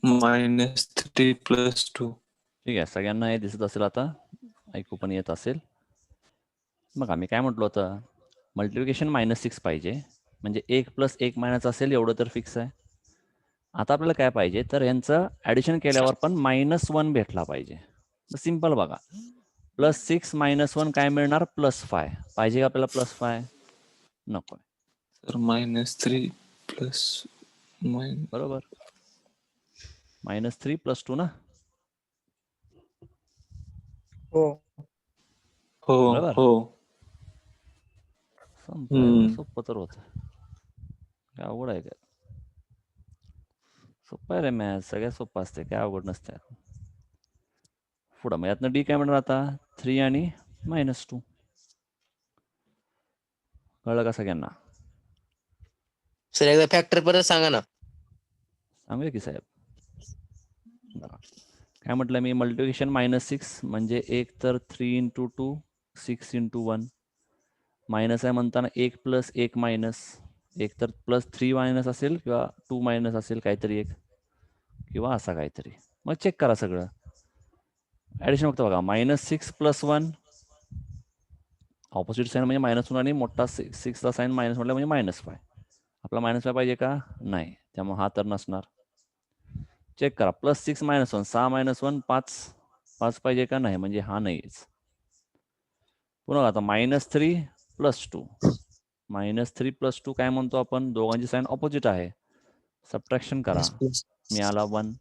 -3 + 2. ठीक आहे, सगळ्यांना हे दिसत असेल आता, ऐकू पण येत असेल. मग आम्ही काय म्हटलं होतं, मल्टिप्लिकेशन -6 पाहिजे, म्हणजे 1 + 1 - असेल एवढं तर फिक्स आहे. आता आपल्याला काय पाहिजे, तर यांचं ॲडिशन केल्यावर पण -1 भेटला पाहिजे. सिंपल बघा, +6 - 1 काय मिळणार, +5. पाहिजे का आपल्याला +5? नको. तर -3 + बरोबर, -3 + 2 ना. हो बरोबर. हो. संपलं, एवढं सोपं तर होतं, काय अवघड आहे का? सोपं आहे रे मॅथ, सगळ्यात सोपं असते, काय अवघड नसते. पुढं मग यातनं डी काय म्हणणार आता, 3 आणि -2. कळलं का सगळ्यांना? सर एकदा फॅक्टर परत सांगा ना. सांगूया की साहेब. बघा काय म्हटलं मी, मल्टिप्लिकेशन -6 म्हणजे 1 तर 3 × 2 6 × 1 मायनस आहे म्हणताना 1 + 1 - एक तर +3 - असेल किंवा 2 - असेल काहीतरी एक, किंवा असा काहीतरी. मग चेक करा सगळं ॲडिशन. फक्त बघा, -6 + 1 ऑपोजिट साईन म्हणजे -1 आणि मोठा 6चा साईन मायनस म्हटलं म्हणजे -5. आपला -5 पाहिजे का, नाही, त्यामुळे हा तर नसणार. चेक करा, +6 - 1 6 - 1 5 पाहिजे का, नाही, म्हणजे हा नाहीच. पुन्हा आता -3 + 2 -3 + 2 काय म्हणतो आपण, दोघांची साईन ऑपोजिट आहे, सबट्रॅक्शन करा, मिळाला 1.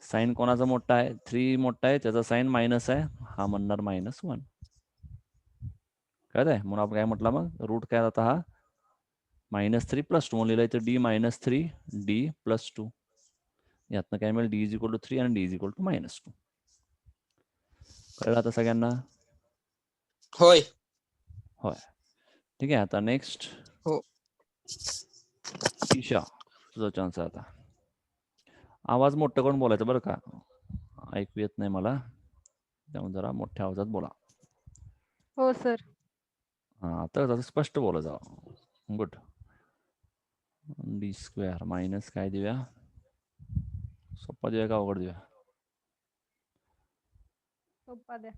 साईन कोणाचा मोठा आहे, 3 मोठा आहे, त्याचा साईन मायनस आहे, हा म्हणणार -1. कळत आहे, म्हणून आपण काय म्हटलं, मग रूट काय आता हा -3 + 2 म्हणून लिहिलं इथं, D - 3 D + 2. यातनं काय मिळेल, D = 3 आणि D = -2. कळलं आता सगळ्यांना? होय होय, ठीक आहे. आता नेक्स्ट हो. ईशा, तुझा चान्स आहे आता. आवाज मोठं करून बोलायचं बरं का, ऐकू येत नाही मला, त्यामुळे जरा मोठ्या आवाजात बोला. हो सर. हां, आता जसं स्पष्ट बोला जावं. गुड. D² मायनस काय देऊया, सोपा देऊया का अवघड देऊया? सोपा द्या.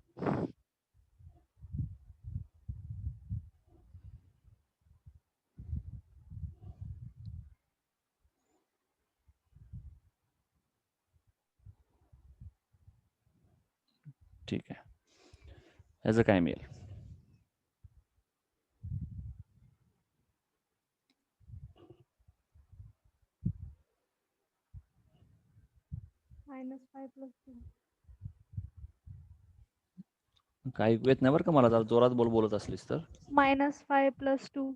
ठीक आहे, याचं काय मिळेल, -5 + 2. काय ऐकू येत नाही बरं का मला, जरा जोरात बोलत असलीस तर. -5 + 2.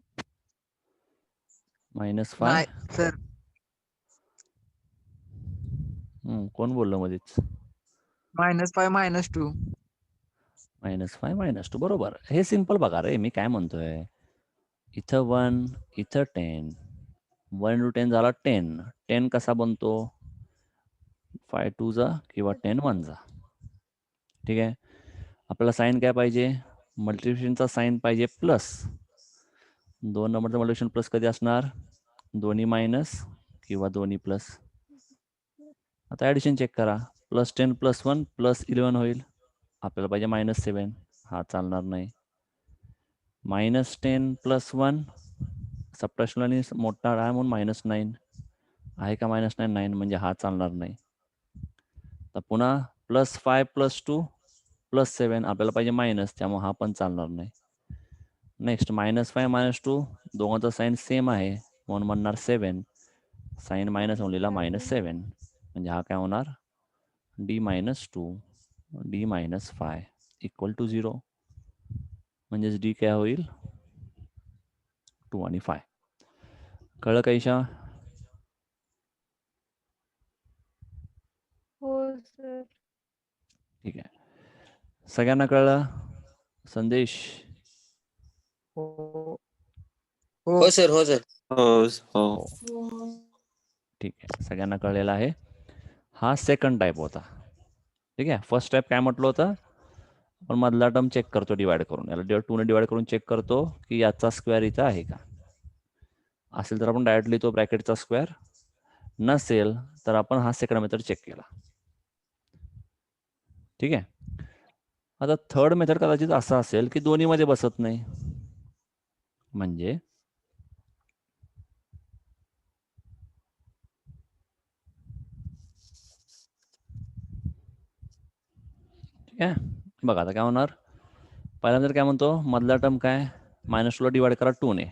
-5 नाही सर. कोण बोललं मध्येच? -5 - 2. -5 - 2 बरोबर. हे सिंपल बघा रे, मी काय म्हणतोय, इथं 1 इथं 10, 1 × 10 झाला 10. 10 कसा बनतो, 5 2 जा किंवा 10 1 जा. ठीक आहे, आपल्याला साईन काय पाहिजे, मल्टिप्लिकेशनचा साईन पाहिजे प्लस. 2 नंबरचं मल्टिप्लिकेशन प्लस कधी असणार, दोन्ही मायनस किंवा दोन्ही प्लस. आता ॲडिशन चेक करा, +10 + 1 +11 होईल, आपल्याला पाहिजे -7, हा चालणार नाही. -10 + 1 सबट्रॅक्शन आणि मोठा आहे म्हणून -9 आहे का, -9 म्हणजे हा चालणार नाही. तर पुन्हा +5 + 2 +7 आपल्याला पाहिजे मायनस, त्यामुळे हा पण चालणार नाही. नेक्स्ट -5 - 2 दोघांचा साईन सेम आहे म्हणून म्हणणार 7, साईन मायनस ओनलीला -7 म्हणजे हा काय होणार, D - 2 D - 5 = 0, म्हणजेच D काय होईल, 2 आणि 5. कळलं का ईशा? हो सर. ठीक आहे, सगळ्यांना कळलं? संदेश? हो हो सर. हो सर. हो. ठीक आहे, सगळ्यांना कळलेलं आहे. हा सेकंड टाईप होता. ठीक आहे, फर्स्ट टाईप काय म्हटलं होतं, आपण मधला टर्म चेक करतो डिवाइड करून, याला 2 ने डिवाइड करून चेक करतो की याचा स्क्वेअर इथं आहे का, असेल तर आपण डायरेक्ट लिहितो ब्रॅकेटचा स्क्वेअर, नसेल तर आपण हा सेकंड मेथड चेक केला. ठीक आहे. आता थर्ड मेथड कदाचित असा असेल की दोन्ही मध्ये बसत नाही. म्हणजे ठीक आहे. बघा आता काय होणार. पहिल्यांदा काय म्हणतो, मधला टर्म काय, -2 ला डिवाइड करा 2 ने,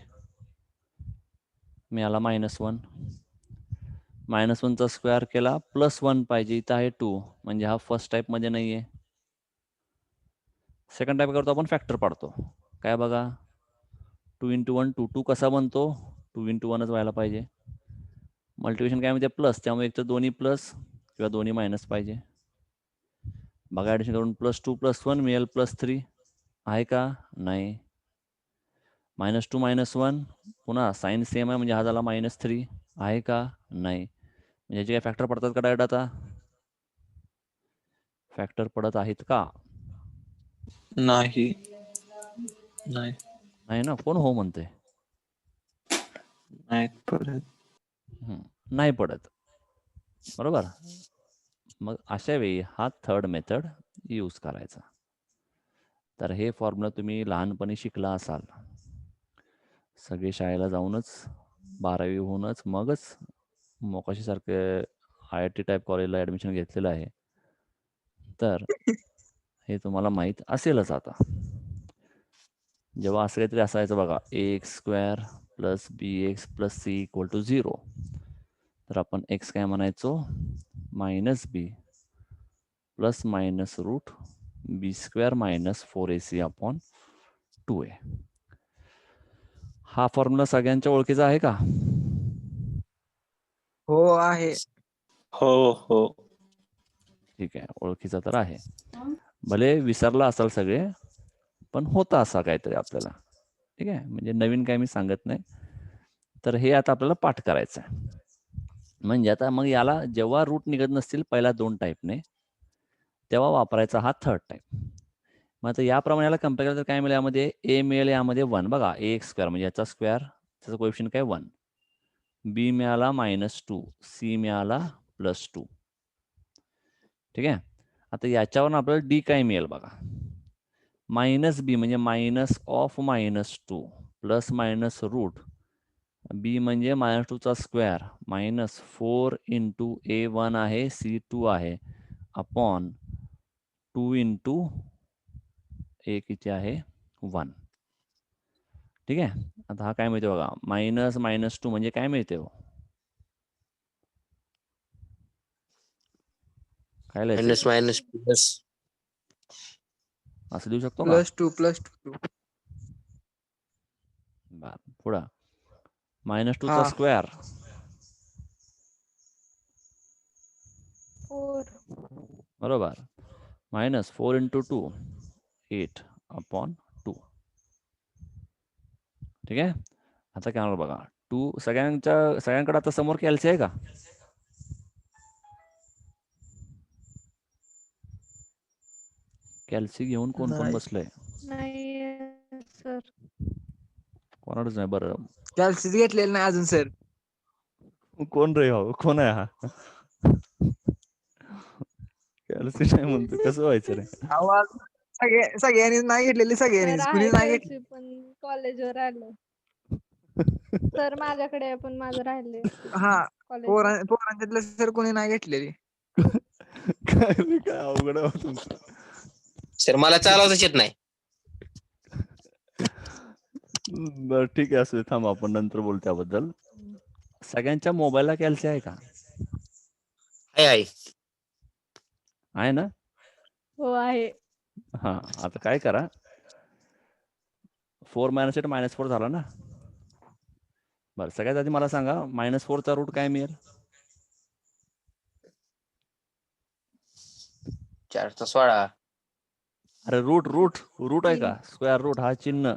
मिळाला -1. -1चा स्क्वेअर केला +1 पाहिजे, इथं आहे 2, म्हणजे हा फर्स्ट टाईप मध्ये नाहीये. सेकंड टाईप करतो आपण, फॅक्टर पाडतो. काय बघा, 2 × 1 2, 2 कसा बनतो, 2 × 1च व्हायला पाहिजे. मल्टिप्लिकेशन काय म्हणजे प्लस, त्यामुळे एक तर दोन्ही प्लस किंवा दोन्ही मायनस पाहिजे. बघा ॲडिशन करून +2 + 1 मिळेल +3, आहे का, नाही. -2 -1 पुन्हा साईन सेम आहे, म्हणजे हा झाला -3, आहे का, नाही. म्हणजे याचे काय फॅक्टर पडतात का डायरेक्ट, आता फॅक्टर पडत आहेत का, नाही. नाही. नाही ना. कोण हो म्हणते, नाही परत. नाही पडत. बरोबर. मग अशा वेळी हा थर्ड मेथड यूज करायचा. तर हे फॉर्म्युला तुम्ही लहानपणी शिकला असाल. सगळे शाळेला जाऊनच 12वी होऊनच मगच मोकाशीसारखे IIT टाईप कॉलेजला ॲडमिशन घेतलेलं आहे. तर हे तुम्हाला माहीत असेलच आता. जेव्हा असं काहीतरी असायचं बघा, ax² + bx + c = 0, तर आपण x काय म्हणायचो, -b ± √b² - 4ac/2a. हा फॉर्म्युला सगळ्यांच्या ओळखीचा आहे का? हो आहे. हो हो. ठीक आहे, ओळखीचा तर आहे. भले विसरला असाल सगळे, पण होता असा काहीतरी आपल्याला. ठीक आहे, म्हणजे नवीन काय मी सांगत नाही. तर हे आता आपल्याला पाठ करायचं आहे. म्हणजे आता मग याला जेव्हा रूट निघत नसतील पहिल्या 2 टाईपने, तेव्हा वापरायचा हा थर्ड टाईप. मग आता याप्रमाणे याला कम्पेअर केलं तर काय मिळेल, यामध्ये a मिळेल, यामध्ये 1. बघा ax² म्हणजे याचा स्क्वेअर, त्याचा कोएफिशियंट काय 1. b मिळाला -2, c मिळाला +2. ठीक आहे. आता याच्यावरून आपल्याला d काय मिळेल बघा, -b म्हणजे -2 ± रूट b म्हणजे -2चा स्क्वेअर -4 × a1 आहे, c2 आहे, अपॉन 2 × a किती आहे, 1. ठीक आहे. आता हा काय मिळते बघा, -2 म्हणजे काय मिळते हो, काय लिहायचं, मायनस प्लस असं देऊ शकतो का. +2 +2. बर, पुढं -2चा हा. स्क्वेअर 4. बरोबर, -4 × 2 8/2. ठीक आहे. आता काय होणार बघा, 2 सगळ्यांकडे आता समोर कॅल्सी आहे का, कॅल्सी घेऊन कोण कोण नाही. बसलंय, नाही सर. कोणाच नाही. बरं, कॅल्सीच घेतलेलं नाही अजून सर. कोण रे हो, कोण आहे हा, कॅल्सी नाही म्हणतो, कसं व्हायचं रे. आवाज सगळ्यांनीच नाही घेतलेली, सर सगळ्यांनीच आहे कुणीच नाही घेतली. कॅल्सी, पण कॉलेजवर आलं. सर माझ्याकडे आहे, पण माझं राहिले हा, कॉलेजवर. पोरांच्यातलं सर कोणी नाही घेतलेली. काय रे, काय अवघड आहे हो तुमचं. सर मला चालवताच येत नाही. बरं ठीक आहे, असू दे, थांब आपण नंतर बोलू त्याबद्दल. सगळ्यांच्या मोबाईलला कॅल्सी आहे का, आहे. आहे ना. हो आहे. हा, आता काय करा, 4 - 8 -4 झाला ना. बरं, सगळ्यात आधी मला सांगा, -4चा रूट काय मिळेल, 4/16. अरे रूट रूट रूट आहे का, स्क्वेअर रूट हा चिन्ह.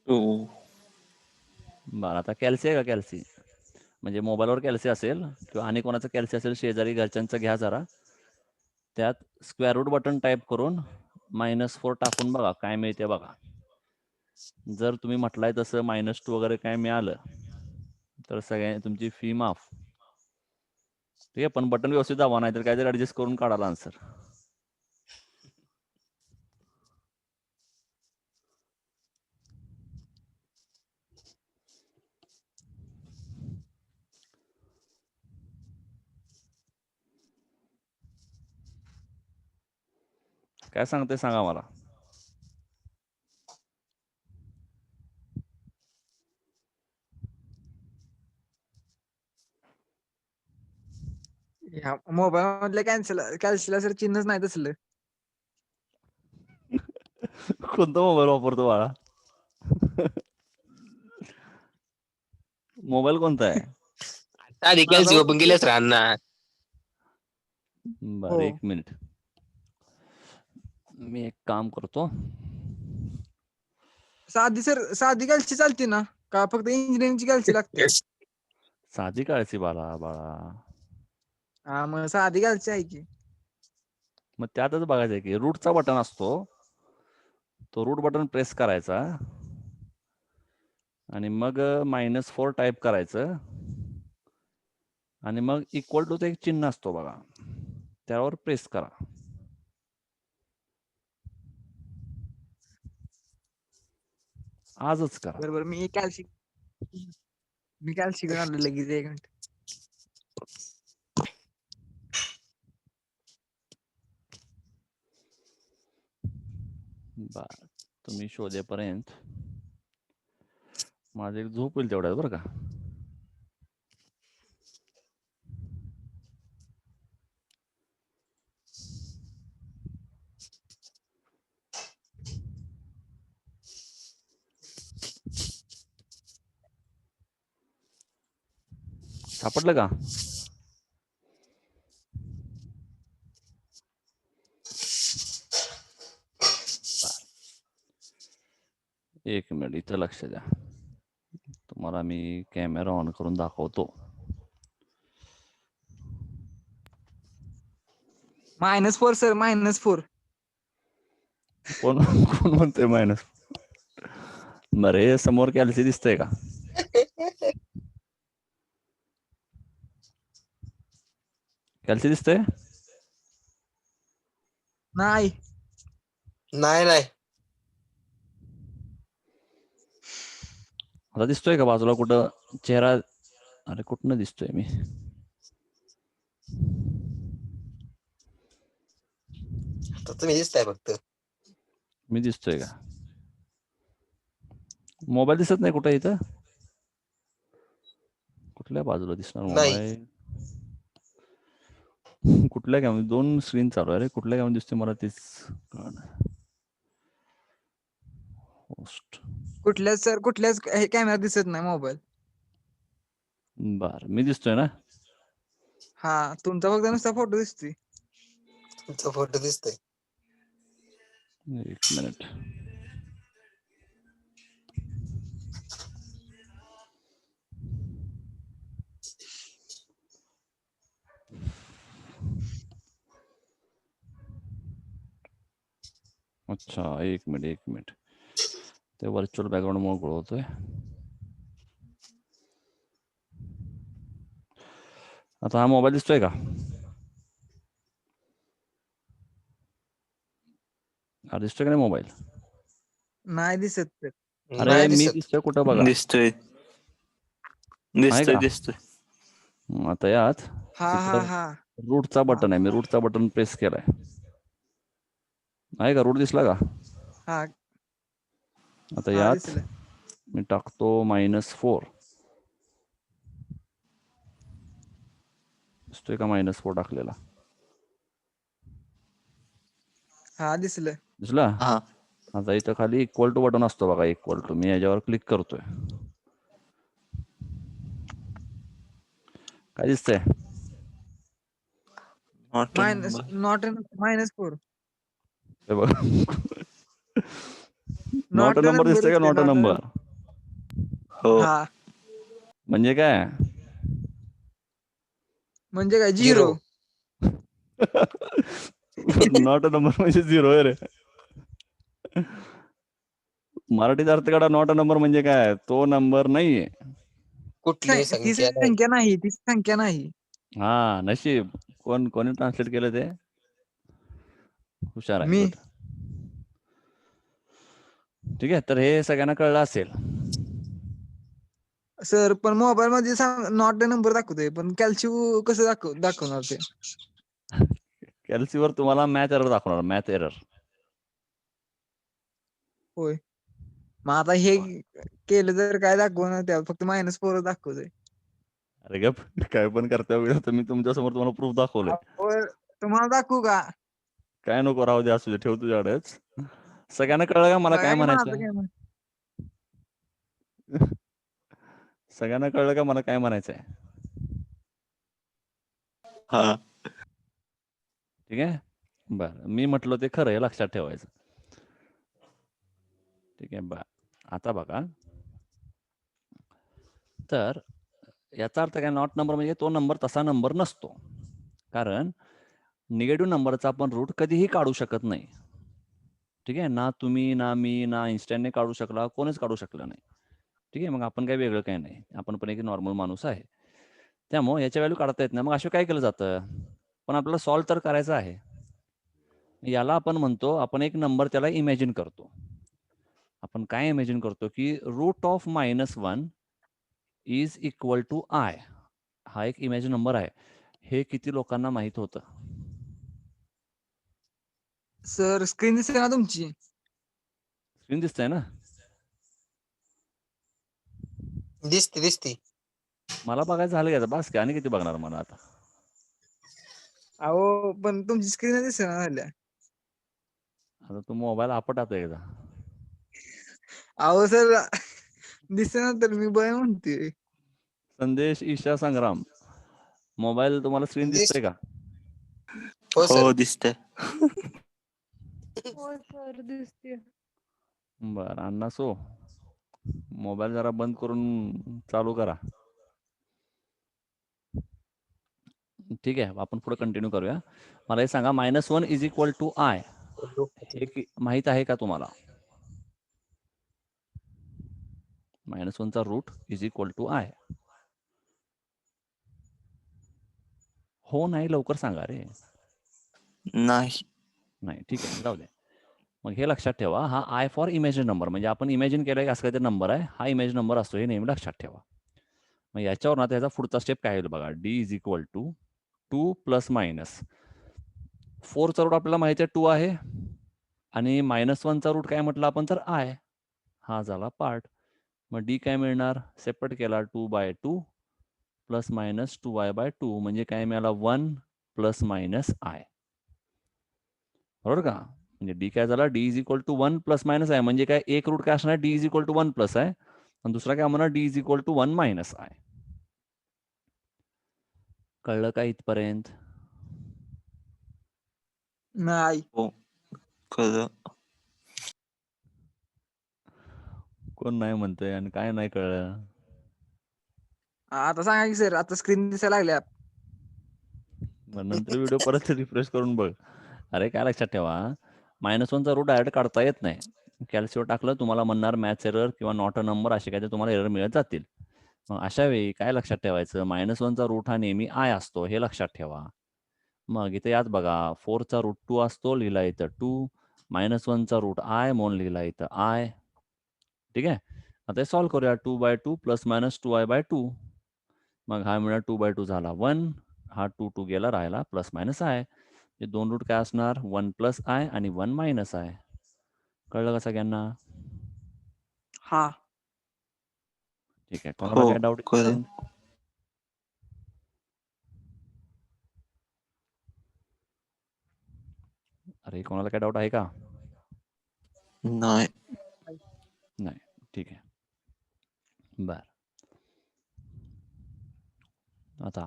2. बरं, आता कॅल्सी आहे का, कॅल्सी म्हणजे मोबाईलवर कॅल्सी असेल किंवा आणि कोणाचं कॅल्सी असेल, शेजारी घरच्यांचं घ्या जरा, त्यात स्क्वेअर रूट बटन टाईप करून -4 टाकून बघा काय मिळते बघा. जर तुम्ही म्हटलाय तसं -2 वगैरे काय मिळालं, तर सगळ्या तुमची फी माफ. ठीक आहे, पण बटन व्यवस्थित दाबा, नाही तर काहीतरी ऍडजस्ट करून काढाल आन्सर. काय सांगते सांगा मला. ह्या मोबाईल मधल्या कॅल्सीला सर चिन्हच नाही तसलं. कोणता मोबाईल वापरतो बाळा? मोबाईल कोणता आहे? आधी माझा कॅल्सी ओपन केल्याच राहणार. बरं, हो. 1 मिनिट. मी एक काम करतो. साधी कॅल्सी चालते ना, का फक्त इंजिनिअरिंगची कॅल्सी लागते? साधी काळजी बाळा बाळा. हा, मग साधी कॅल्सी आहे की. मग त्यातच बघायचं आहे की रूटचा बटन असतो, तो रूट बटन प्रेस करायचा आणि मग -4 टाईप करायचं आणि मग इक्वल टू एक चिन्ह असतो बघा, त्यावर प्रेस करा. आजच करा. बरोबर, मी कॅल्सी घेऊन आलो लगेच 1 मिनिट. बर, तुम्ही शोधेपर्यंत माझं एक झोप होईल तेवढ्यात बरं का. सापडलं का? एक मिनिट, इथं लक्ष द्या. तुम्हाला मी कॅमेरा ऑन करून दाखवतो. -4 सर, -4. कोण कोण म्हणते मायनस? बरं, हे समोर कॅल्सी दिसतंय का? कॅल्सी दिसतंय? नाही. नाही. आता दिसतोय का बाजूला कुठं चेहरा? अरे कुठनं दिसतोय मी? तर तुम्ही दिसताय फक्त. मी दिसतोय का? मोबाईल दिसत नाही कुठे इथं? कुठल्या बाजूला दिसणार नाही. मोबाईल? कुठल्या कॅमेरा? 2 स्क्रीन चालू आहे रे. कुठल्या कॅमेरा दिसतोय मला तेच कळणार. होस्ट. कुठल्याच कॅमेरा दिसत नाही मोबाईल. बर, मी दिसतोय ना? हा, तुमचा फक्त नुसता फोटो दिसतोय. तुमचा फोटो दिसतोय. 1 मिनिट. अच्छा, 1 मिनिट. ते व्हर्च्युअल बॅकग्राऊंड मुळे होतोय. आता हा मोबाईल दिसतोय का? हा दिसतोय का नाही मोबाईल? नाही दिसत तर. अरे नाही मी दिसत. दिसतोय कुठं बघा. दिसतोय का? दिसतोय. आता यात हा. रूटचा बटन आहे. मी रूटचा बटन प्रेस केलाय. आहे का? रूट दिसला का? हा. आता हा, यात दिसलं. मी टाकतो -4. दिसतोय का -4 टाकलेला? हा, दिसलं. दिसला? हा. आता इथं खाली इक्वल टू बटन असतो बघा, इक्वल टू. मी याच्यावर क्लिक करतोय. काय दिसतंय? -4. हे बघ. Not Not a a number number दिसतोय का? दिसतंय, not a not a number? number. हो. हा, म्हणजे काय? म्हणजे काय? Zero. 0. नॉट अ नंबर म्हणजे 0 आहे रे. मराठीत अर्थ काढा. नॉट अ नंबर म्हणजे काय? तो नंबर नाहीये. कुठली ती संख्या नाही. संख्या नाही, ती संख्या नाही. हा नशीब. कोणी ट्रान्सलेट केलं ते? हुशार आहे. मी. गुड. ठीक आहे, तर हे सगळ्यांना कळलं असेल. सर पण मोबाईल मध्ये नॉट नंबर दाखवतोय, पण कॅल्शियम कसं दाखवणार ते? कॅल्सीवर तुम्हाला मॅथ एरर दाखवणार, मॅथ एरर. होय. मग आता हे केलं तर काय दाखवणार? त्या फक्त -4 दाखवतोय. अरे गप, काय पण करता वेळ तर मी तुमच्या समोर तुम्हाला प्रूफ दाखवलंय. होय, तुम्हाला दाखवू का? काय नको राहू दे, असू दे, ठेव तुझ्याकडेच. सगळ्यांना कळलं का मला बघा काय की माझं म्हणायचं? काय म्हण- सगळ्यांना कळलं का मला काय म्हणायचंय? हा. ठीक आहे, बरं. मी म्हटलं ते खरं आहे, लक्षात ठेवायचं. ठीक आहे, आता बघा. तर याचा अर्थ काय, नॉट नंबर म्हणजे तो नंबर तसा नंबर नसतो. कारण निगेटिव्ह नंबरचा आपण रूट कधीही काढू शकत नाही. ठीक आहे, ना तुम्ही, ना मी, ना इन्स्टंटने काढू शकला, कोणीच काढू शकलं नाही. ठीक आहे, मग आपण काही वेगळं काही नाही, आपण पण एक नॉर्मल माणूस आहे. त्यामुळे याच्या व्हॅल्यू काढता येत नाही. मग अशा काय केलं जातं? पण आपल्याला सॉल्व्ह तर करायचं आहे. याला आपण म्हणतो, आपण एक नंबर त्याला इमॅजिन करतो. आपण काय इमॅजिन करतो की root of -1 is equal to i. हा एक इमॅजिन नंबर आहे. हे किती लोकांना माहित होतं? सर स्क्रीन दिसते ना तुमची? स्क्रीन दिसतंय ना? दिसते. मला बघायचं झालं का? बास की, आणि किती बघणार मला आता? अहो पण तुमची स्क्रीन दिसते ना झाल्या. आता तू मोबाईल आपटात एकदा. अहो सर दिसते ना, तर मी बय म्हणते. संदेश ईशा संग्राम, मोबाईल तुम्हाला स्क्रीन दिसतंय का? हो सर. हो दिसतंय. हो सर दिसते. बरं अण्णा सो, मोबाईल जरा बंद करून चालू करा. ठीक आहे, आपण पुढे कंटिन्यू करूया. मला हे सांगा, -1 इज इक्वल टू आय हे माहित आहे का तुम्हाला? -1 चा root is equal to i. हो नाही, लवकर सांगा रे. नाही. नाही, ठीक आहे, जाऊ दे. मग हे लक्षात ठेवा, हा आय फॉर इमॅजिन नंबर, म्हणजे आपण इमॅजिन केलं की असं काहीतरी नंबर आहे, हा इमॅजिन नंबर असतो, हे नेहमी लक्षात ठेवा. मग याच्यावर ना त्याचा पुढचा स्टेप काय होईल बघा. डी इज इक्वल टू 2 ± 4चा रूट आपल्याला माहिती आहे 2 आहे, आणि -1चा रूट काय म्हटलं आपण तर आय. हा झाला पार्ट. मग डी काय मिळणार? सेपरेट केला 2/2 ± 2y/2 म्हणजे काय मिळाला? 1 ± आय. बरोबर का? म्हणजे डी काय झाला? D is equal to 1 ± i. म्हणजे काय, एक रूट काय असणार? डी इज इक्वल टू 1 आहे, आणि दुसरा काय म्हणणार? D is equal to 1 - i. कळलं का इथपर्यंत? नाही. हो खरं. कोण नाही म्हणतंय आणि काय नाही कळलं? आता सांगा की सर, आता स्क्रीन दिसायला लागल्या. मग नंतर व्हिडिओ परत रिफ्रेश करून बघ. अरे काय लक्षात ठेवा, -1चा रूट डायरेक्ट काढता येत नाही. कॅल्सीवर टाकलं तुम्हाला म्हणणार मॅथ्स एरर किंवा नॉट अ नंबर, असे काय ते तुम्हाला एरर मिळत जातील. मग अशा वेळी काय लक्षात ठेवायचं? -1चा रूट हा नेहमी आय असतो, हे लक्षात ठेवा. मग इथे यात बघा, 4चा रूट 2 असतो, लिहिला इथं 2. -1चा रूट आय म्हणून लिहिला इथं आय. ठीक आहे, आता हे सॉल्व्ह करूया. 2/2 ± 2y/2. मग हा मिळणार 2/2 झाला 1. हा 2 गेला, राहिला ± आय. हे दोन रूट काय असणार? 1 + आय आणि 1 - आय. कळलं का सगळ्यांना? हा. ठीक आहे, कोणाला हो काय डाऊट? खरं. अरे कोणाला काय डाऊट आहे का? नाही. नाही, ठीक आहे. बर, आता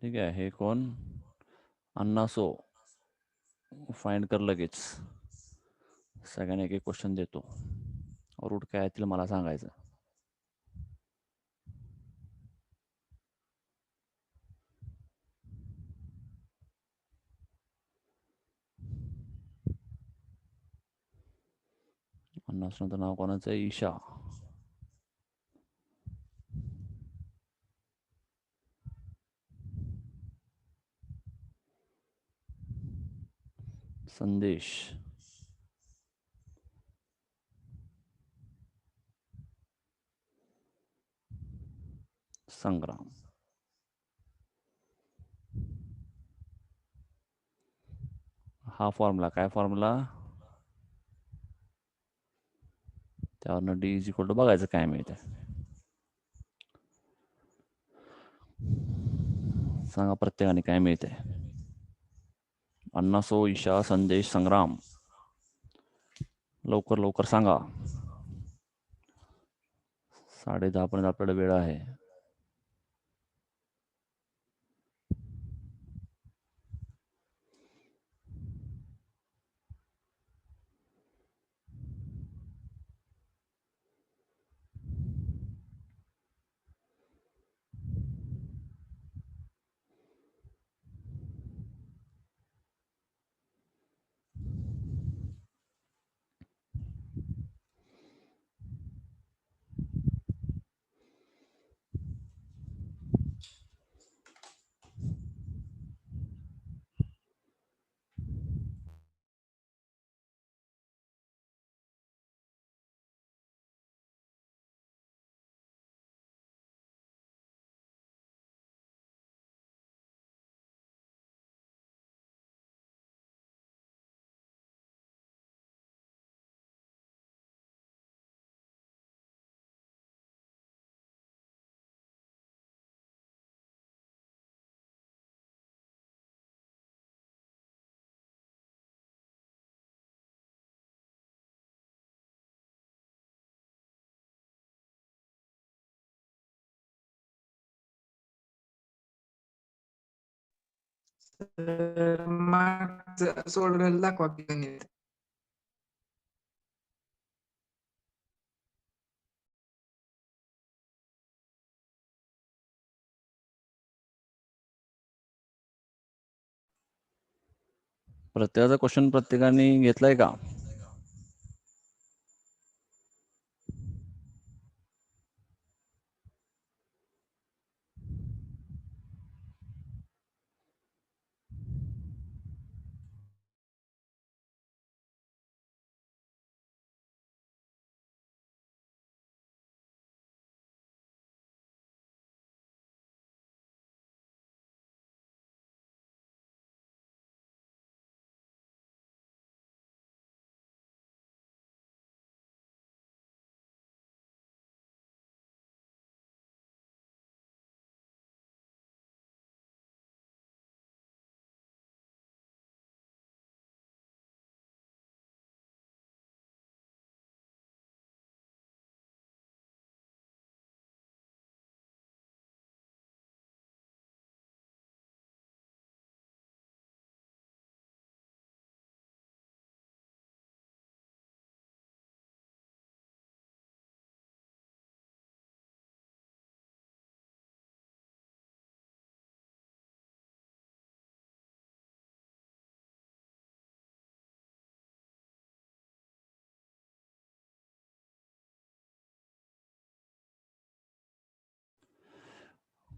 ठीक आहे, हे कोण? अण्णा सो, फाइंड कर लगेच. सगळ्यांना एक एक क्वेश्चन देतो. रूट काय येतील मला सांगायचं. अन्नाचं नाव कोणाचं आहे? ईशा. संदेश. संग्राम. हा फॉर्म्युला काय फॉर्म्युला? त्यावरनं डी इज इक्वल टू बघायचं काय मिळतं. सांगा प्रत्येकाने काय मिळतंय. अण्णासो, ईशा, संदेश, संग्राम. लवकर लवकर सांगा. 10:30 पर्यंत आपल्याला वेळ आहे. मागचं सोडवायला दाखवा की गणित. प्रत्येकाचा क्वेश्चन प्रत्येकाने घेतलाय का?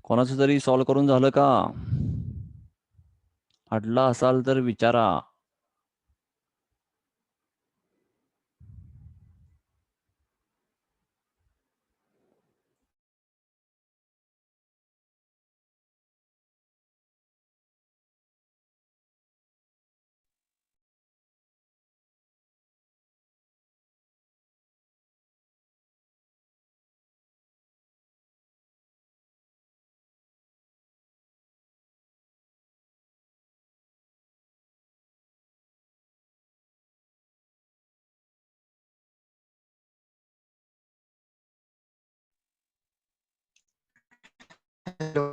कोणाचं तरी सॉल्व करून झालं का? अडला असाल तर विचारा. Hello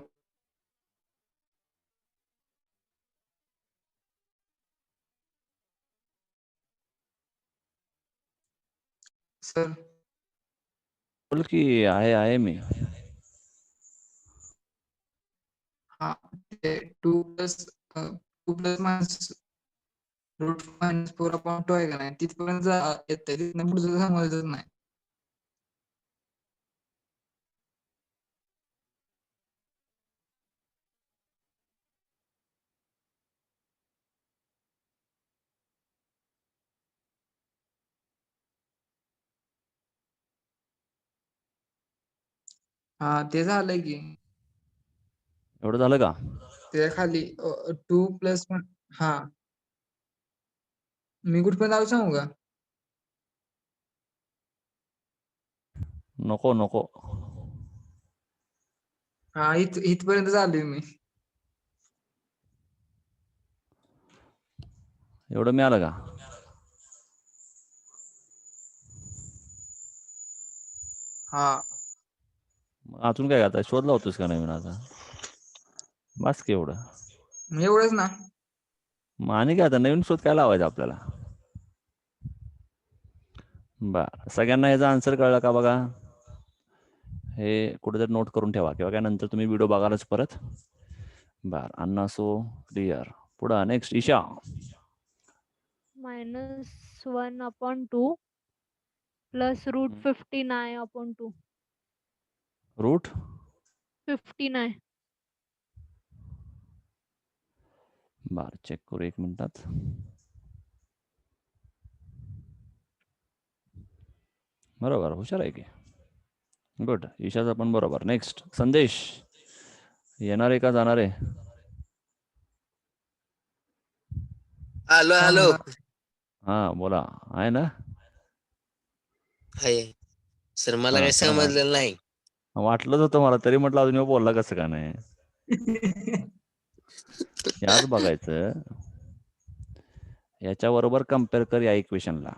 sir. बोल की आहे मी. हा ते 2 प्लस मायनस रूट -4/2 आहे का नाही तिथपर्यंत येतंय तिथनं पुढचं समजतच नाही. हा ते झालंय की एवढं झालं का? त्या खाली 2 + 1 हा मी कुठपर्यंत आलो सांगू का? नको नको. हा इथपर्यंत आलोय मी. एवढं मिळालं का? हा मग अजून काय आता शोध लावतोस का नवीन आता? बस की एवढं. मग एवढंच ना. मग आणि काय आता नवीन शोध काय लावायचा आपल्याला? बर, सगळ्यांना याचा आन्सर कळला का बघा? हे कुठेतरी नोट करून ठेवा किंवा काय नंतर तुम्ही व्हिडिओ बघालच परत. बर, अण्णा सो क्लिअर. पुढं नेक्स्ट ईशा. -1/2 + √59/2. रूट 59. बर, चेक करू 1 मिनिटात. बरोबर, हुशार आहे की. गुड, ईशाचा पण बरोबर. नेक्स्ट संदेश. येणार आहे का जाणार आहे? हॅलो हा हॅलो. मला हा बोला, आहे ना? हाय सर, मला हा काही काय समजलेलं नाही. वाटलंच होतं मला, तरी म्हटलं अजून ह्यो बोलला कसं का नाही. याच बघायचं. याच्याबरोबर कम्पेअर कर या इक्वेशनला.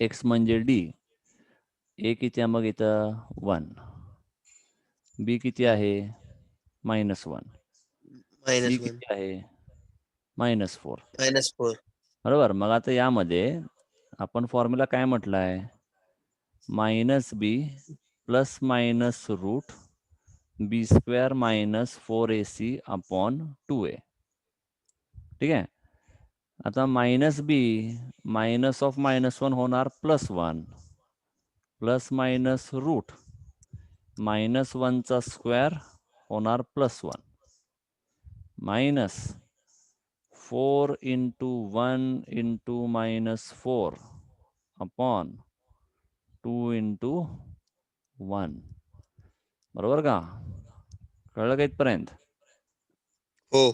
एक्स म्हणजे डी. ए किती आहे मग इथं? 1. बी किती आहे? -1. सी -1 किती आहे? -4. -4. बरोबर. मग आता यामध्ये आपण फॉर्म्युला काय म्हटलं आहे? -b ± root b² - 4ac/2a. ठीक आहे. आता -b -1 होणार +1 ± रूट -1चा स्क्वेअर होणार +1 -4 × 1 × -4/2 × 1. बरोबर का? कळलं का इथपर्यंत? हो.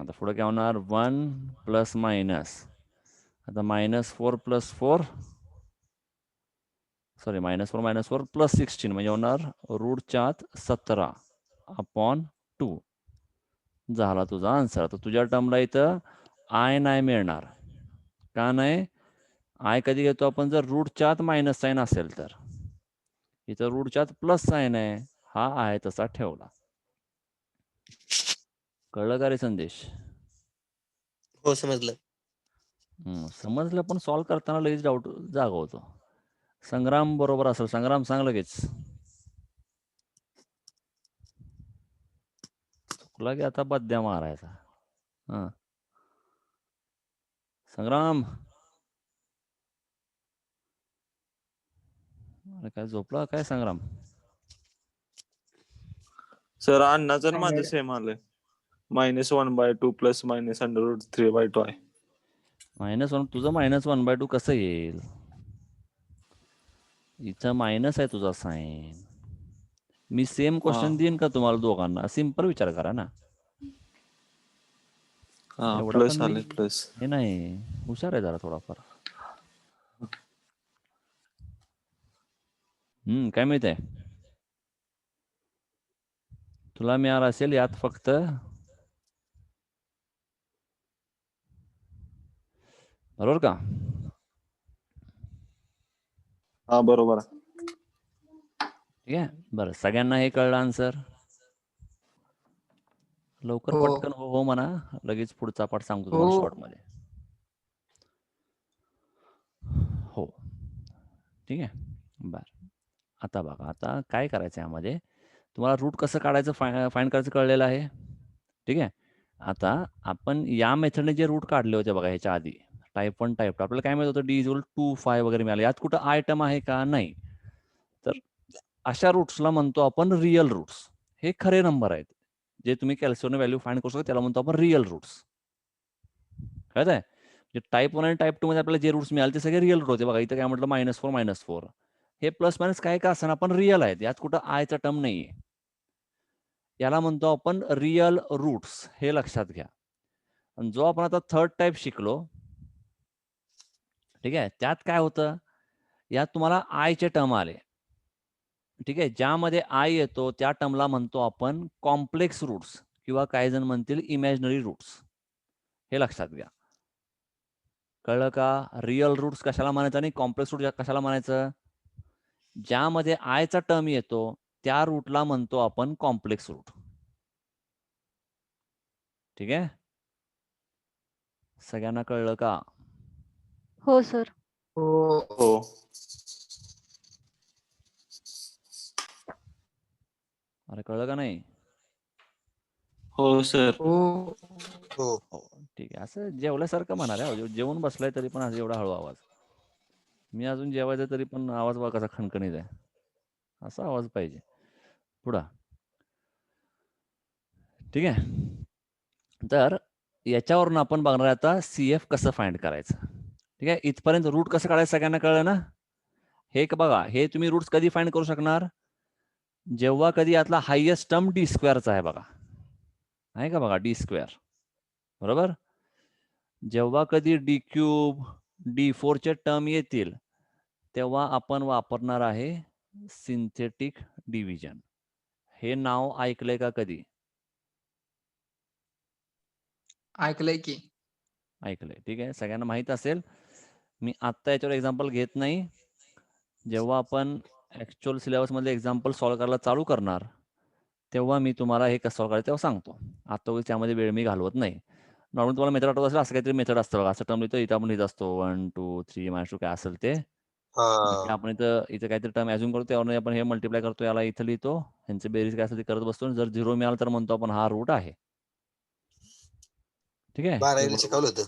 आता पुढे काय होणार? 1 ± आता -4 + 4 सॉरी -4 - 4 +16 म्हणजे होणार रूटच्या आत 17/2. झाला तुझा आन्सर. आता तुझ्या टर्मला इथं आय नाही मिळणार. का नाही? आय कधी घेतो आपण? जर रूटच्या आत मायनस साईन असेल तर. इथं रूटच्या आत प्लस साईन आहे, हा आहे तसा ठेवला. कळलं का रे संदेश? हो समजलं. समजलं, पण सॉल्व करताना लगेच डाऊट जागवतो. संग्राम बरोबर असेल. संग्राम सांग लगेच. चुकला की आता बद्या मारायचा. हा संग्राम. अरे काय झोपला काय संग्राम? सर अण्णाचं आणि माझं सेम आलंय. -1/2 + -√3/2 आहे. -1 तुझं -1/2 कसं येईल? इथं मायनस आहे तुझा साईन. मी सेम क्वेश्चन देईन का तुम्हाला दोघांना? सिंपल विचार करा ना. हा एवढा पण प्लस मी आले प्लस. हे नाही, हुशार आहे जरा थोडाफार. काय माहित आहे? तुला मिळाला असेल यात फक्त बरोबर का? हा बरोबर. ठीक आहे. बरं, सगळ्यांना हे कळलं आन्सर? लवकर हो पटकन हो हो म्हणा. लगेच पुढचा पाठ सांगतो तुम्हाला हो शॉर्टमध्ये. हो ठीक आहे. बरं, आता बघा, आता काय करायचं यामध्ये? तुम्हाला रूट कसं काढायचं फाइंड करायचं कळलेलं आहे. ठीक आहे. आता आपण या मेथडने जे रूट काढले होते बघा ह्याच्या आधी, टाईप 1 टाईप 2, आपल्याला काय मिळत होतं, डी इज 2 5 वगैरे मिळालं. यात कुठं आयटम आहे का? नाही. तर अशा रूट्सला म्हणतो आपण रिअल रूट्स. हे खरे नंबर आहेत जे तुम्ही कॅल्क्युलेशन व्हॅल्यू फाइंड करू शकता, त्याला म्हणतो आपण रिअल रूट्स. कळत आहे? म्हणजे टाईप 1 आणि टाईप 2 मध्ये आपल्याला जे रूट्स मिळाले ते सगळे रिअल रूट होते. बघा इथं काय म्हटलं, -4 हे प्लस मायनस काय का असं पण रिअल आहेत. यात कुठं आयचा टर्म नाहीये. याला म्हणतो आपण रिअल रूट्स. हे लक्षात घ्या. आणि जो आपण आता थर्ड टाईप शिकलो, ठीक आहे, त्यात काय होतं, यात तुम्हाला आयचे टर्म आले. ठीक आहे, ज्यामध्ये आय येतो त्या टर्मला म्हणतो आपण कॉम्प्लेक्स रूट्स किंवा काही जण म्हणतील इमॅजिनरी रूट्स. हे लक्षात घ्या. कळलं का? रिअल रूट्स कशाला म्हणायचं आणि कॉम्प्लेक्स रूट कशाला म्हणायचं? ज्यामध्ये आयचा टर्म येतो त्या रूटला म्हणतो आपण कॉम्प्लेक्स रूट. ठीक आहे, सगळ्यांना कळलं का? हो सर. हो. हो. अरे कळलं का नाही? हो सर. हो. हो. हो, ठीक आहे. असं जेवल्यासारखं म्हणा रे. जेवून बसलाय तरी पण असं एवढा हळू आवाज. मी अजून जेवायचं तरी पण आवाज बघा कसा खणखणीत आहे. असा आवाज पाहिजे. पुढं. ठीक आहे, तर याच्यावरून आपण बघणार आहे आता CF कसं फाइंड करायचं. ठीक आहे, इथपर्यंत रूट कसं काढायचं सगळ्यांना कळलं ना? हे बघा, हे तुम्ही रूट्स कधी फाइंड करू शकणार? जेव्हा कधी यातला हायेस्ट टर्म डी स्क्वेअरचा आहे बघा. आहे का बघा, डी स्क्वेअर. बरोबर. जेव्हा कधी डी क्यूब, D4 चे टर्म येतील तेव्हा आपण वापरणार आहे सिंथेटिक डिव्हिजन. हे नाव ऐकलंय का कधी? ऐकलंय की. ऐकलंय. ठीक आहे, सगळ्यांना माहित असेल. मी आत्ता याच्यावर एक्झाम्पल घेत नाही. जेव्हा आपण ऍक्च्युअल सिलेबस मधले एक्झाम्पल सॉल्व्ह करायला चालू करणार तेव्हा मी तुम्हाला हे कसं सॉल्व्ह करायचं तेव्हा सांगतो. आता त्यामध्ये वेळ मी घालवत नाही. नॉर्मल तुम्हाला मेथड आठवत असेल, असं काहीतरी मेथड असतं बघा. असं टर्म लिहितो, इथं आपण लिहित असतो 1 2 3 -2 काय असेल ते. हा. आपण इथं काहीतरी टर्म ॲझ्युम करतो, त्यावर आपण हे मल्टिप्लाय करतो, याला इथं लिहितो, ह्यांचे बेरीज काय असेल ते करत बसतो. जर 0 मिळालं तर म्हणतो आपण हा रूट आहे. ठीक आहे, हे 12वीला शिकवलं होतं.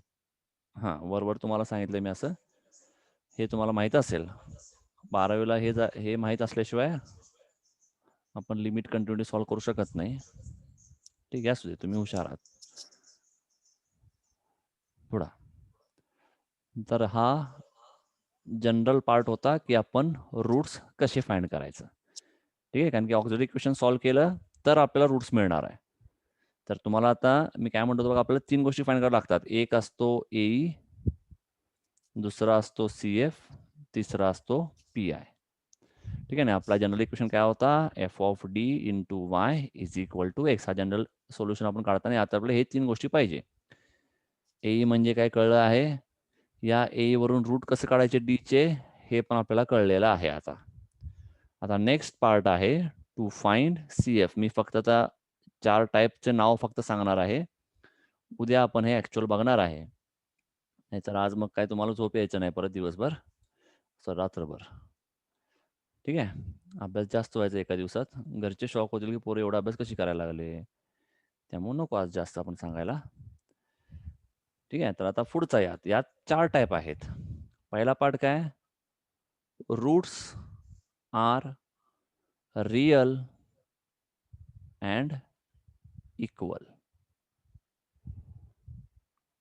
हां, वरवर तुम्हाला सांगितलं मी असं. हे तुम्हाला माहित असेल. 12वीला हे माहीत असल्याशिवाय आपण लिमिट कंटिन्युटी सॉल्व्ह करू शकत नाही. ठीक आहे, असू दे, तुम्ही हुशार आहात. पुढं. तर हा जनरल पार्ट होता की आपण रूट्स कसे फाइंड करायचं. ठीक आहे, कारण की ऑक्झिलरी इक्वेशन सॉल्व्ह केलं तर आपल्याला रूट्स मिळणार आहे. तर तुम्हाला आता मी काय म्हणतो बघा, आपल्याला 3 गोष्टी फाइंड कराव्या लागतात. एक असतो AE, दुसरा असतो CF, तिसरा असतो PI. ठीक आहे ना. आपला जनरल इक्वेशन काय होता? f(d) × y = x. हा जनरल सोल्युशन आपण काढताना आता आपल्याला हे 3 गोष्टी पाहिजे. AE म्हणजे काय कळलं आहे? या AE वरून रूट कसं काढायचे D चे हे पण आपल्याला कळलेलं आहे. आता नेक्स्ट पार्ट आहे टू फाइंड CF. मी फक्त आता 4 टाईपचे नाव फक्त सांगणार आहे. उद्या आपण हे ऍक्च्युअल बघणार आहे. नाहीतर आज मग काय तुम्हाला झोप यायचं नाही परत दिवसभर, रात्रभर. ठीक आहे, अभ्यास जास्त व्हायचा एका दिवसात. घरचे शॉक होतील की पोरं एवढा अभ्यास कशी करायला लागले. त्यामुळे नको आज जास्त आपण सांगायला. ठीक आहे, तर आता पुढचा यात 4 टाईप आहेत. पहिला पार्ट काय? Roots are real and equal.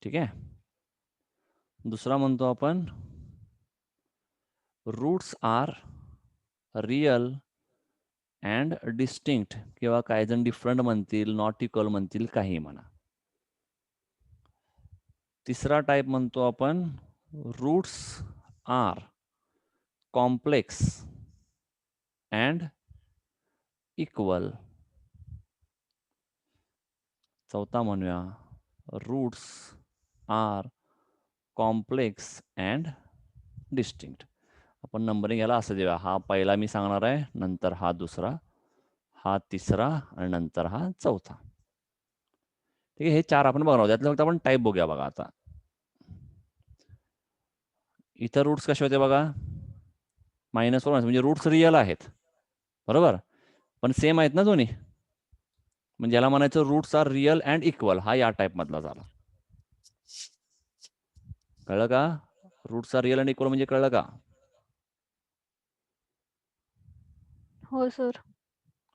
ठीक आहे, दुसरा म्हणतो आपण roots are real and distinct किंवा काही जण डिफरंट म्हणतील, नॉट इक्वल म्हणतील, काही म्हणा. तिसरा टाईप म्हणतो आपण roots are complex and equal. चौथा म्हणूया roots are complex and distinct. आपण नंबरिंग याला असं देऊया. हा पहिला मी सांगणार आहे, नंतर हा दुसरा, हा तिसरा आणि नंतर हा चौथा. ठीक आहे, हे 4 आपण बघणार आहोत. त्यातलं फक्त आपण टाईप बघूया बघा. आता इथं रूट्स कसे होते बघा, -4 म्हणजे रूट्स रिअल आहेत. बरोबर, पण सेम आहेत ना दोन्ही. म्हणजे याला म्हणायचं roots are real and equal, हा या टाईप मधला झाला. कळलं का? Roots are real and equal म्हणजे कळलं का? हो सर.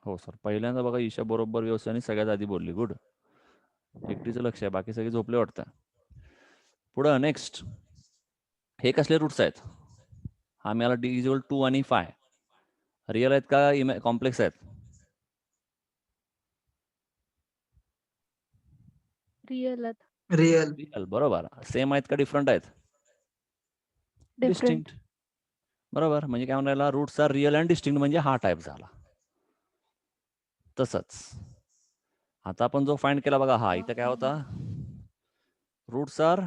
हो सर. पहिल्यांदा बघा ईशा बरोबर व्यवस्थित सगळ्यात आधी बोलली. गुड. एकटीचं लक्ष आहे, बाकी सगळे झोपले वाटतं. पुढं नेक्स्ट. हे कसले रूट्स आहेत? हा मिळाला डी इज इक्वल 2 आणि 5. रिअल आहेत का कॉम्प्लेक्स आहेत? Real real. रिअल. बरोबर. सेम आहेत का डिफरंट आहेत? डिफरंट. बरोबर. म्हणजे काय म्हणायला, roots are real and distinct म्हणजे हा टाईप झाला. तसंच आता आपण जो फाइंड केला बघा, हा इथं काय होता? रूट्स आर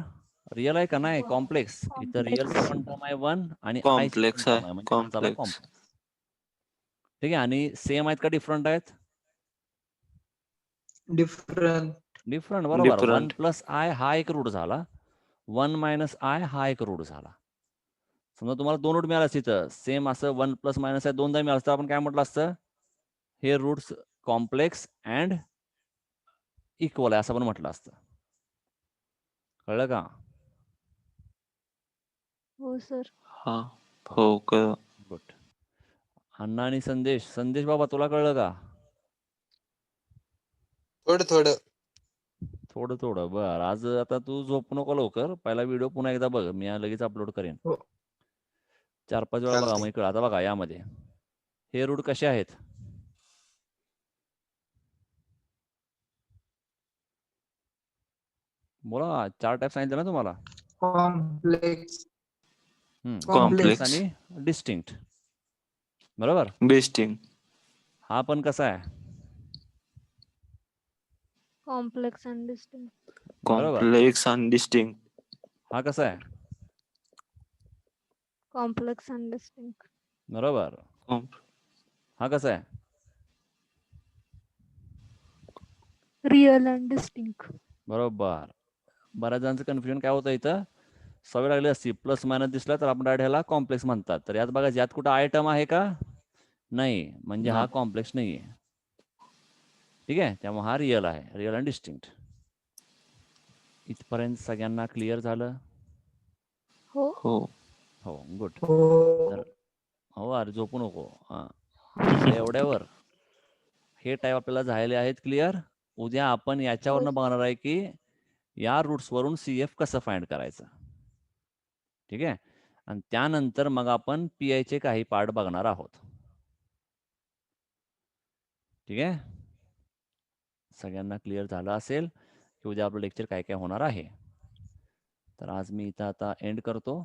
रिअल आहे का नाही? कॉम्प्लेक्स. इथं रिअलचा पण टर्म आहे 1 आणि आय ची पण कॉम्प्लेक्स टर्म आहे. आहे, म्हणजे हा झाला कॉम्प्लेक्स. कॉम्प्लेक्स. ठीक आहे. आणि सेम आहेत का डिफरंट आहेत? डिफरंट. डिफरंट. बरोबर. 1 डिफरंट. प्लस आय हा एक रूट झाला, 1 मायनस आय हा एक रूट झाला. समजा तुम्हाला 2 रूट मिळाले तिथं, सेम असं 1 प्लस मायनस आय दोनदा मिळालं तर आपण काय म्हटलं असतं? हे रूट्स कॉम्प्लेक्स अँड इक्वल आहे असं पण म्हटलं असतं. कळलं का? हो सर. हा. हो का? गुड. अण्णा आणि संदेश बाबा तुला कळलं का? थोडं थोडं. बरं. आज आता तू झोपू नको लवकर. पहिला व्हिडिओ पुन्हा एकदा बघ. मी लगेच अपलोड करेन. हो. 4-5 वेळा बघा, चालतंय. मग कळलं. आता बघा यामध्ये हे रूट कसे आहेत? बोला. 4 टाईप सांगितले ना तुम्हाला. कॉम्प्लेक्स. Complex complex. आणि डिस्टिंक्ट. बरोबर. डिस्टिंक्ट. हा पण कसा आहे? Complex and distinct. बरोबर. कॉम्प्लेक्स आणि डिस्टिंक्ट. हा कसा आहे? Complex and distinct. बरोबर. हा कसा आहे? Real and distinct. बरोबर. बऱ्याच जणांचं कन्फ्युजन काय होतं इथं, सवय लागली असती प्लस मायनस दिसला तर आपण डायरेक्ट ह्याला कॉम्प्लेक्स म्हणतात. तर यात बघा, यात कुठं आयटम आहे का? नाही. म्हणजे हा कॉम्प्लेक्स नाही आहे. ठीक आहे. त्यामुळे हा रिअल आहे. Real and distinct. इथपर्यंत सगळ्यांना क्लिअर झालं? हो. हो. हो. गुड. हो. तर हो, अरे झोपू नको. तर एवढ्यावर हे टाईप आपल्याला झालेले आहेत क्लिअर. उद्या आपण याच्यावरनं बघणार आहे की या रूट्सवरून CF कसं फाइंड करायचं. ठीक आहे. आणि त्यानंतर मग आपण PI चे काही पार्ट बघणार आहोत. ठीक आहे. सगळ्यांना क्लिअर झालं असेल की उद्या आपलं लेक्चर काय काय होणार आहे. तर आज मी इथं आता एंड करतो.